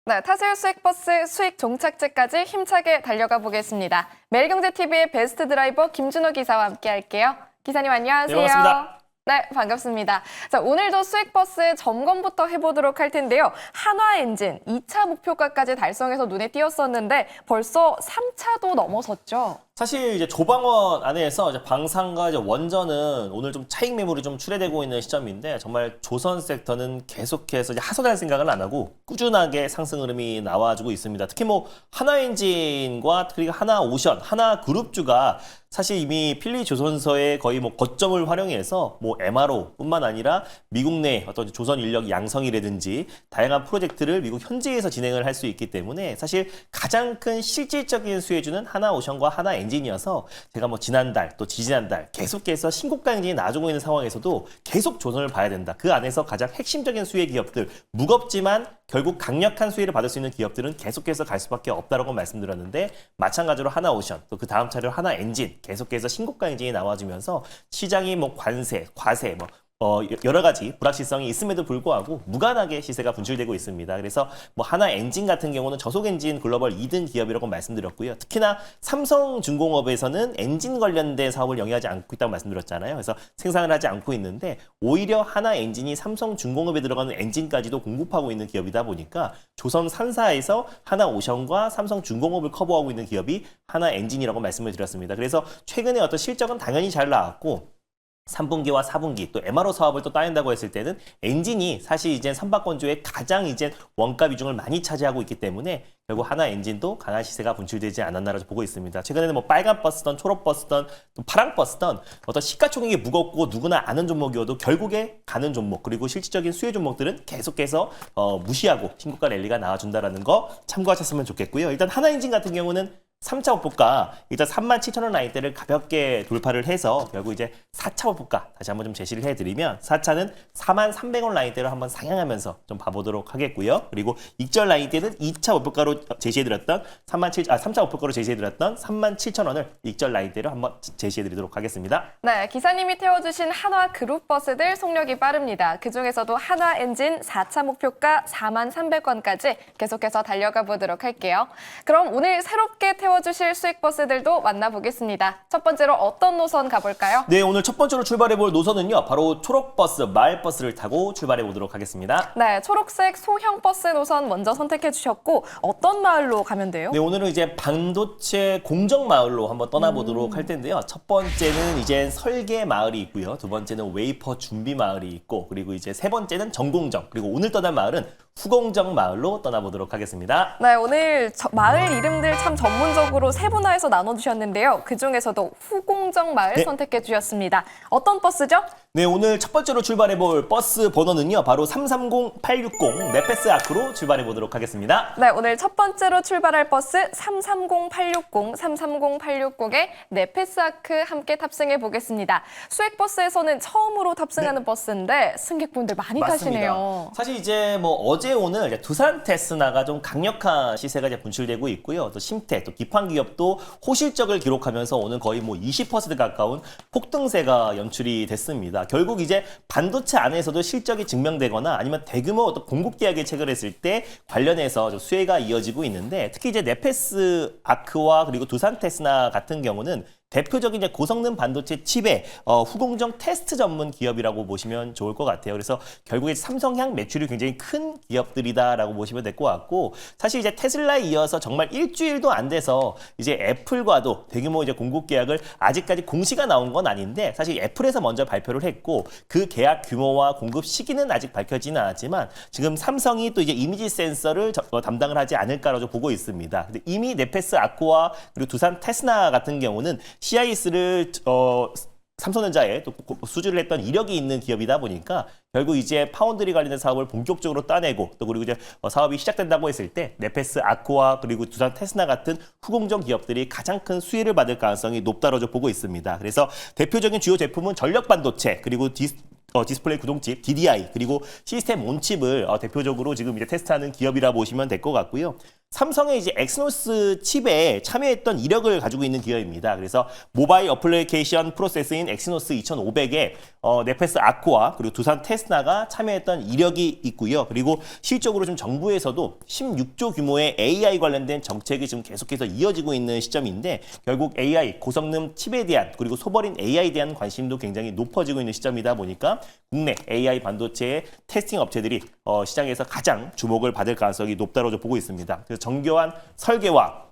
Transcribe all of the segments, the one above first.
네, 타세요 수익버스 수익 종착지까지 힘차게 달려가 보겠습니다. 매일경제TV의 베스트 드라이버 김준호 기사와 함께 할게요. 기사님 안녕하세요. 네, 반갑습니다. 네, 반갑습니다. 자, 오늘도 수익버스 점검부터 해보도록 할 텐데요. 한화엔진 2차 목표가까지 달성해서 눈에 띄었었는데 벌써 3차도 넘어섰죠. 사실 이제 조방원 안에서 이제 방산과 이제 원전은 오늘 좀 차익 매물이 좀 출회되고 있는 시점인데 정말 조선 섹터는 계속해서 이제 하소할 생각을 안 하고 꾸준하게 상승 흐름이 나와주고 있습니다. 특히 뭐 하나엔진과 그리고 하나오션, 하나그룹주가 사실 이미 필리 조선서의 거의 뭐 거점을 활용해서 뭐 MRO뿐만 아니라 미국 내 어떤 조선 인력 양성이라든지 다양한 프로젝트를 미국 현지에서 진행을 할 수 있기 때문에 사실 가장 큰 실질적인 수혜주는 하나오션과 하나엔진이어서 제가 뭐 지난달 또 지지난달 계속해서 신고가 행진이 나아지고 있는 상황에서도 계속 조선을 봐야 된다. 그 안에서 가장 핵심적인 수혜 기업들, 무겁지만 결국 강력한 수혜를 받을 수 있는 기업들은 계속해서 갈 수밖에 없다라고 말씀드렸는데 마찬가지로 하나오션 또 그 다음 차례로 하나엔진 계속해서 신고가 행진이 나와주면서 시장이 뭐 관세, 과세 뭐 여러 가지 불확실성이 있음에도 불구하고 무관하게 시세가 분출되고 있습니다. 그래서 뭐 하나엔진 같은 경우는 저속엔진 글로벌 2등 기업이라고 말씀드렸고요. 특히나 삼성중공업에서는 엔진 관련된 사업을 영위하지 않고 있다고 말씀드렸잖아요. 그래서 생산을 하지 않고 있는데 오히려 하나엔진이 삼성중공업에 들어가는 엔진까지도 공급하고 있는 기업이다 보니까 조선 3사에서 하나오션과 삼성중공업을 커버하고 있는 기업이 하나엔진이라고 말씀을 드렸습니다. 그래서 최근에 어떤 실적은 당연히 잘 나왔고 3분기와 4분기 또 MRO 사업을 또 따낸다고 했을 때는 엔진이 사실 이제 선박건조의 가장 이제 원가 비중을 많이 차지하고 있기 때문에 결국 하나 엔진도 강한 시세가 분출되지 않았나라고 보고 있습니다. 최근에는 뭐 빨간 버스던 초록 버스던 또 파랑 버스던 어떤 시가총액이 무겁고 누구나 아는 종목이어도 결국에 가는 종목 그리고 실질적인 수혜 종목들은 계속해서 무시하고 신고가 랠리가 나와준다라는 거 참고하셨으면 좋겠고요. 일단 하나 엔진 같은 경우는 3차 목표가 일단 37,000원 라인대를 가볍게 돌파를 해서 결국 이제 4차 목표가 다시 한번 좀 제시를 해드리면 4차는 43,300원 라인대로 한번 상향하면서 좀 봐보도록 하겠고요. 그리고 익절 라인대는 2차 목표가로 제시해드렸던 3차 목표가로 제시해드렸던 37,000원을 익절 라인대로 한번 제시해드리도록 하겠습니다. 네, 기사님이 태워주신 한화그룹 버스들 속력이 빠릅니다. 그중에서도 하나엔진 4차 목표가 43,300원까지 계속해서 달려가 보도록 할게요. 그럼 오늘 새롭게 태워주실 수익버스들도 만나보겠습니다. 첫 번째로 어떤 노선 가볼까요? 네, 오늘 첫 번째로 출발해볼 노선은요. 바로 초록버스, 마을버스를 타고 출발해보도록 하겠습니다. 네, 초록색 소형 버스 노선 먼저 선택해 주셨고 어떤 마을로 가면 돼요? 네, 오늘은 이제 반도체 공정 마을로 한번 떠나보도록 할 텐데요. 첫 번째는 이제 설계 마을이 있고요. 두 번째는 웨이퍼 준비 마을이 있고 그리고 이제 세 번째는 전공정 그리고 오늘 떠날 마을은 후공정 마을로 떠나보도록 하겠습니다. 네, 오늘 마을 이름들 참 전문적으로 세분화해서 나눠주셨는데요. 그중에서도 후공정 마을 네. 선택해 주셨습니다. 어떤 버스죠? 네, 오늘 첫 번째로 출발해볼 버스 번호는요. 바로 330860 네페스 아크로 출발해보도록 하겠습니다. 네, 오늘 첫 번째로 출발할 버스 330860, 330860의 네페스아크 함께 탑승해 보겠습니다. 수액버스에서는 처음으로 탑승하는 버스인데 승객분들 많이 타시네요. 사실 이제 뭐 어제 오늘 이제 두산 테스나가 좀 강력한 시세가 이제 분출되고 있고요. 또 심태, 또 기판 기업도 호실적을 기록하면서 오늘 거의 뭐 20% 가까운 폭등세가 연출이 됐습니다. 결국 이제 반도체 안에서도 실적이 증명되거나 아니면 대규모 어떤 공급 계약을 체결했을 때 관련해서 좀 수혜가 이어지고 있는데 특히 이제 네페스 아크와 그리고 두산 테스나 같은 경우는 대표적인 이제 고성능 반도체 칩의 후공정 테스트 전문 기업이라고 보시면 좋을 것 같아요. 그래서 결국에 삼성향 매출이 굉장히 큰 기업들이다라고 보시면 될 것 같고 사실 이제 테슬라에 이어서 정말 일주일도 안 돼서 이제 애플과도 대규모 이제 공급 계약을 아직까지 공시가 나온 건 아닌데 사실 애플에서 먼저 발표를 했고 그 계약 규모와 공급 시기는 아직 밝혀지는 않았지만 지금 삼성이 또 이제 이미지 센서를 담당을 하지 않을까라고 보고 있습니다. 근데 이미 네페스 아쿠아 그리고 두산 테스나 같은 경우는 CIS를 삼성전자에 또 수주를 했던 이력이 있는 기업이다 보니까 결국 이제 파운드리 관련된 사업을 본격적으로 따내고 또 그리고 이제 사업이 시작된다고 했을 때 네페스 아쿠아 그리고 두산 테스나 같은 후공정 기업들이 가장 큰 수혜를 받을 가능성이 높다고 보고 있습니다. 그래서 대표적인 주요 제품은 전력 반도체 그리고 디스플레이 구동칩, DDI, 그리고 시스템 온칩을 대표적으로 지금 이제 테스트하는 기업이라 보시면 될 것 같고요. 삼성의 이제 엑시노스 칩에 참여했던 이력을 가지고 있는 기업입니다. 그래서 모바일 어플리케이션 프로세스인 엑시노스 2500에 네페스 아쿠아 그리고 두산 테스나가 참여했던 이력이 있고요. 그리고 실적으로 좀 정부에서도 16조 규모의 AI 관련된 정책이 지금 계속해서 이어지고 있는 시점인데 결국 AI 고성능 칩에 대한 그리고 소버린 AI에 대한 관심도 굉장히 높아지고 있는 시점이다 보니까 국내 AI 반도체 테스팅 업체들이 시장에서 가장 주목을 받을 가능성이 높다고 보고 있습니다. 그래서 정교한 설계와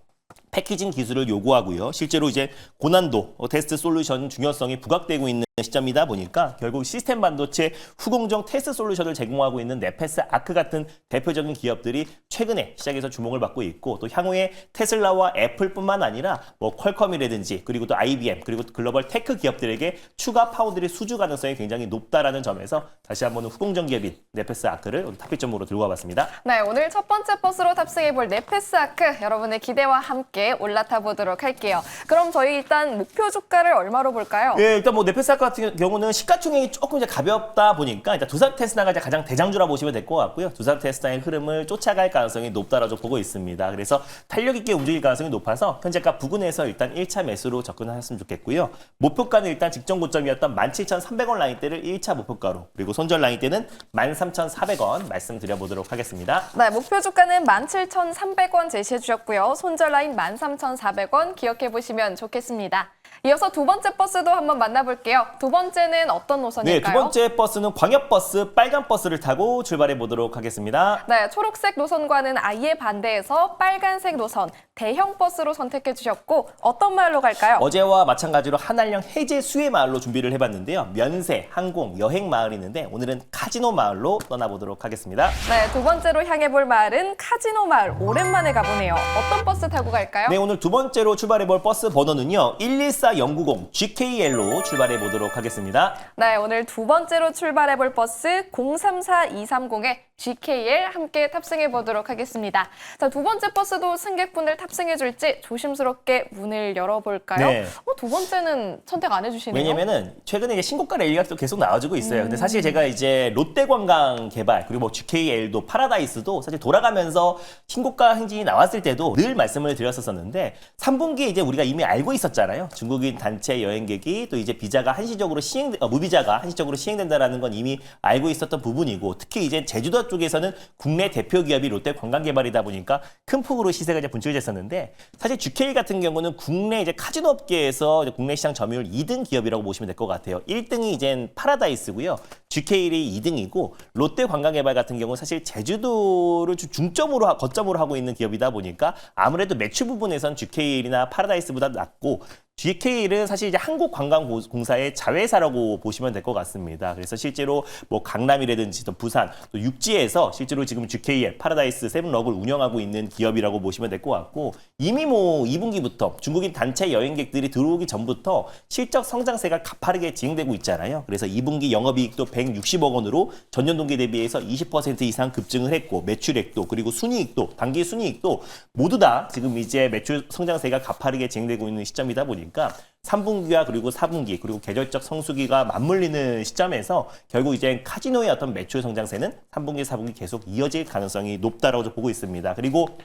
패키징 기술을 요구하고요. 실제로 이제 고난도 테스트 솔루션 중요성이 부각되고 있는 시점이다 보니까 결국 시스템 반도체 후공정 테스트 솔루션을 제공하고 있는 네페스 아크 같은 대표적인 기업들이 최근에 시장에서 주목을 받고 있고 또 향후에 테슬라와 애플뿐만 아니라 뭐 퀄컴이라든지 그리고 또 IBM 그리고 글로벌 테크 기업들에게 추가 파운드리 수주 가능성이 굉장히 높다라는 점에서 다시 한번 후공정 기업인 네페스 아크를 오늘 탑픽점으로 들고 와봤습니다. 네, 오늘 첫 번째 버스로 탑승해볼 네페스 아크 여러분의 기대와 함께 올라타 보도록 할게요. 그럼 저희 일단 목표 주가를 얼마로 볼까요? 예, 일단 뭐 네페스 아크 같은 경우는 시가총액이 조금 이제 가볍다 보니까 일단 두산 테스나가 이제 가장 대장주라 보시면 될 것 같고요. 두산 테스나의 흐름을 쫓아갈 가능성이 높다라고 보고 있습니다. 그래서 탄력 있게 움직일 가능성이 높아서 현재가 부근에서 일단 1차 매수로 접근하셨으면 좋겠고요. 목표가는 일단 직전 고점이었던 17,300원 라인대를 1차 목표가로 그리고 손절 라인대는 13,400원 말씀드려보도록 하겠습니다. 네, 목표 주가는 17,300원 제시해 주셨고요. 손절 라인 13,400원 기억해 보시면 좋겠습니다. 이어서 두 번째 버스도 한번 만나볼게요. 두 번째는 어떤 노선일까요? 네, 두 번째 버스는 광역버스 빨간 버스를 타고 출발해 보도록 하겠습니다. 네, 초록색 노선과는 아예 반대해서 빨간색 노선 대형 버스로 선택해 주셨고 어떤 마을로 갈까요? 어제와 마찬가지로 한알령 해제 수해 마을로 준비를 해봤는데요. 면세, 항공, 여행 마을이 있는데 오늘은 카지노 마을로 떠나보도록 하겠습니다. 네, 두 번째로 향해 볼 마을은 카지노 마을. 오랜만에 가보네요. 어떤 버스 타고 갈까요? 네, 오늘 두 번째로 출발해 볼 버스 번호는요. 114090 GKL로 출발해 보도록 하겠습니다. 네, 오늘 두 번째로 출발해 볼 버스 034230에 GKL 함께 탑승해 보도록 하겠습니다. 자, 두 번째 버스도 승객분들 탑승해 줄지 조심스럽게 문을 열어볼까요? 네. 두 번째는 선택 안 해주시네요. 왜냐면은 최근에 이제 신고가 레일가 또 계속 나와주고 있어요. 근데 사실 제가 이제 롯데관광 개발 그리고 뭐 GKL도 파라다이스도 사실 돌아가면서 신고가 행진이 나왔을 때도 늘 말씀을 드렸었는데 3분기에 이제 우리가 이미 알고 있었잖아요. 중국인 단체 여행객이 또 이제 비자가 한시적으로 무비자가 한시적으로 시행된다라는 건 이미 알고 있었던 부분이고 특히 이제 제주도 쪽에서는 국내 대표 기업이 롯데관광개발이다 보니까 큰 폭으로 시세가 이제 분출됐었는데 사실 GK 같은 경우는 국내 이제 카지노 업계에서 이제 국내 시장 점유율 2등 기업이라고 보시면 될 것 같아요. 1등이 이젠 파라다이스고요. GKL이 2등이고 롯데관광개발 같은 경우는 사실 제주도를 중점으로 거점으로 하고 있는 기업이다 보니까 아무래도 매출 부분에선 GKL이나 파라다이스보다 낮고 GKL은 사실 이제 한국관광공사의 자회사라고 보시면 될 것 같습니다. 그래서 실제로 뭐 강남이라든지 또 부산, 또 육지에서 실제로 지금 GKL, 파라다이스, 세븐럭을 운영하고 있는 기업이라고 보시면 될 것 같고 이미 뭐 2분기부터 중국인 단체 여행객들이 들어오기 전부터 실적 성장세가 가파르게 진행되고 있잖아요. 그래서 2분기 영업이익도 160억 원으로 전년 동기 대비해서 20% 이상 급증을 했고 매출액도 그리고 순이익도 단기 순이익도 모두 다 지금 이제 매출 성장세가 가파르게 진행되고 있는 시점이다 보니까 3분기와 그리고 4분기 그리고 계절적 성수기가 맞물리는 시점에서 결국 이제 카지노의 어떤 매출 성장세는 3분기, 4분기 계속 이어질 가능성이 높다라고 보고 있습니다. 그리고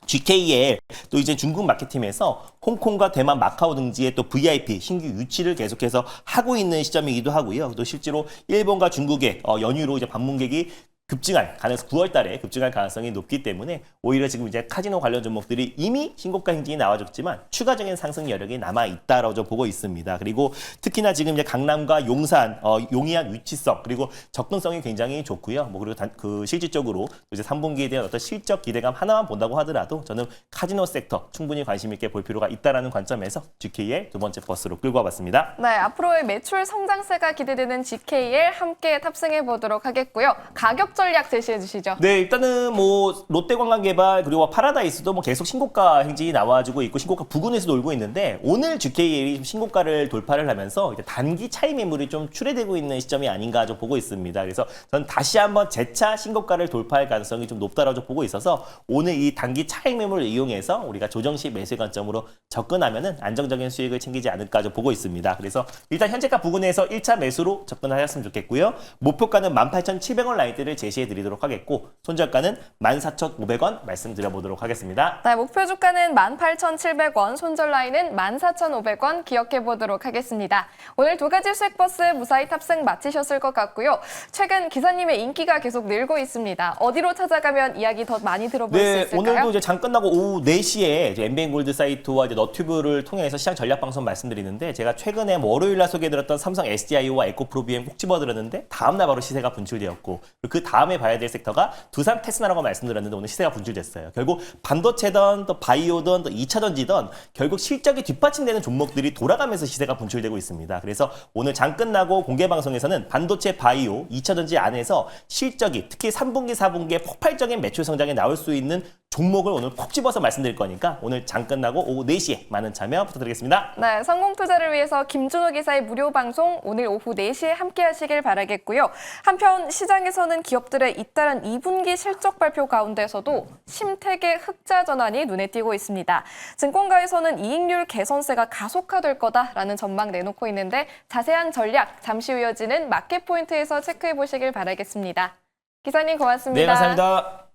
GKL 또 이제 중국 마케팅에서 홍콩과 대만, 마카오 등지의 또 VIP 신규 유치를 계속해서 하고 있는 시점이기도 하고요. 또 실제로 일본과 중국의 연휴로 이제 방문객이 급증할 가능성 9월 달에 급증할 가능성이 높기 때문에 오히려 지금 이제 카지노 관련 종목들이 이미 신고가 행진이 나와줬지만 추가적인 상승 여력이 남아 있다라고 좀 보고 있습니다. 그리고 특히나 지금 이제 강남과 용산, 용이한 위치성 그리고 접근성이 굉장히 좋고요. 뭐 그리고 그 실질적으로 이제 3분기에 대한 어떤 실적 기대감 하나만 본다고 하더라도 저는 카지노 섹터 충분히 관심 있게 볼 필요가 있다라는 관점에서 GKL 두 번째 버스로 끌고 와봤습니다. 네, 앞으로의 매출 성장세가 기대되는 GKL 함께 탑승해 보도록 하겠고요. 가격 전략 제시해 주시죠. 네, 일단은 뭐 롯데관광개발 그리고 파라다이스도 뭐 계속 신고가 행진이 나와주고 있고 신고가 부근에서 놀고 있는데 오늘 GKL이 신고가를 돌파를 하면서 이제 단기 차익 매물이 좀 출회되고 있는 시점이 아닌가 좀 보고 있습니다. 그래서 저는 다시 한번 재차 신고가를 돌파할 가능성이 좀 높다라고 좀 보고 있어서 오늘 이 단기 차익 매물을 이용해서 우리가 조정시 매수 관점으로 접근하면은 안정적인 수익을 챙기지 않을까 좀 보고 있습니다. 그래서 일단 현재가 부근에서 1차 매수로 접근하셨으면 좋겠고요. 목표가는 18,700원 라인대를 제시해 드리도록 하겠고 손절가는 14,500원 말씀드려보도록 하겠습니다. 네, 목표 주가는 18,700원, 손절 라인은 14,500원 기억해 보도록 하겠습니다. 오늘 두 가지 수익버스 무사히 탑승 마치셨을 것 같고요. 최근 기사님의 인기가 계속 늘고 있습니다. 어디로 찾아가면 이야기 더 많이 들어볼 수 네, 있을까요? 오늘도 이제 장 끝나고 오후 4시에 MBN 골드 사이트와 이제 너튜브를 통해서 시장 전략 방송 말씀드리는데 제가 최근에 월요일날 소개해드렸던 삼성 SDI와 에코프로 BM 꼭 집어들었는데 다음날 바로 시세가 분출되었고 그 다음에 봐야 될 섹터가 두산 테스나라고 말씀드렸는데 오늘 시세가 분출됐어요. 결국 반도체든 또 바이오든 또 2차 전지든 결국 실적이 뒷받침되는 종목들이 돌아가면서 시세가 분출되고 있습니다. 그래서 오늘 장 끝나고 공개 방송에서는 반도체, 바이오, 2차 전지 안에서 실적이 특히 3분기, 4분기에 폭발적인 매출 성장이 나올 수 있는 종목을 오늘 콕 집어서 말씀드릴 거니까 오늘 장 끝나고 오후 4시에 많은 참여 부탁드리겠습니다. 네, 성공 투자를 위해서 김준호 기사의 무료 방송 오늘 오후 4시에 함께 하시길 바라겠고요. 한편 시장에서는 기업들의 잇따른 2분기 실적 발표 가운데서도 심택의 흑자 전환이 눈에 띄고 있습니다. 증권가에서는 이익률 개선세가 가속화될 거다라는 전망 내놓고 있는데 자세한 전략 잠시 후 이어지는 마켓 포인트에서 체크해 보시길 바라겠습니다. 기사님 고맙습니다. 네, 감사합니다.